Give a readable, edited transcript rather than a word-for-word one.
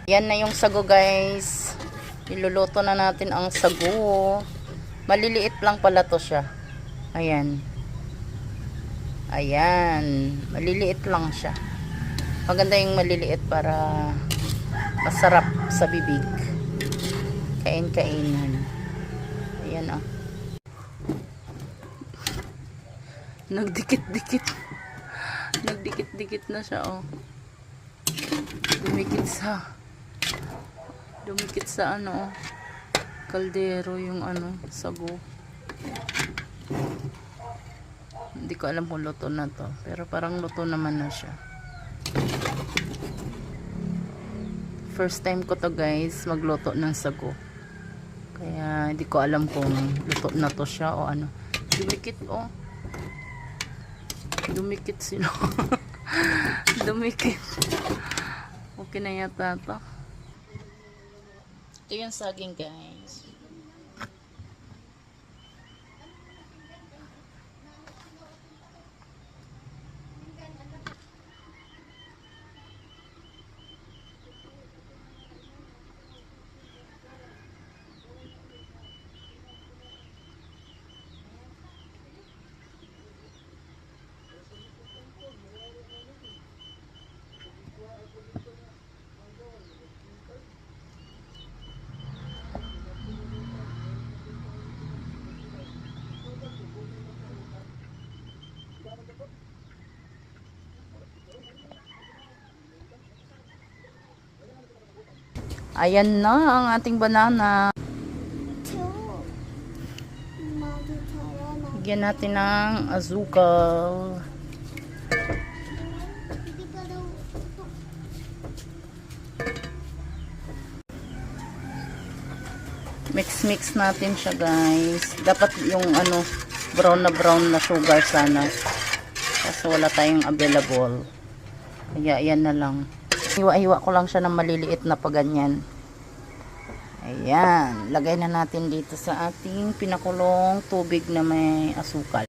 Yan na yung sago guys. Iluluto na natin ang sago. Maliliit lang pala to siya. Ayan. Ayan. Maliliit lang siya. Maganda yung maliliit para masarap sa bibig. Kain-kainan. Ayan ah. Nagdikit-dikit. Nagdikit-dikit na siya oh. Dumikit sa ano oh. Kaldero yung ano, sago. Hindi ko alam kung luto na to. Pero parang luto naman na siya. First time ko to guys, magluto ng sago. Kaya hindi ko alam kung luto na to siya o ano. Dumikit oh. Dumikit sila. Dumikit. Okay na yata to. Ito yung saging guys. Ayan na ang ating banana. Bigyan natin ng azukal. Mix natin siya guys. Dapat yung ano brown na sugar sana. Kasi wala tayong available. Kaya ayan na lang. Hiwa-hiwa ko lang siya ng maliliit na paganyan. Ayan. Lagay na natin dito sa ating pinakulong tubig na may asukal.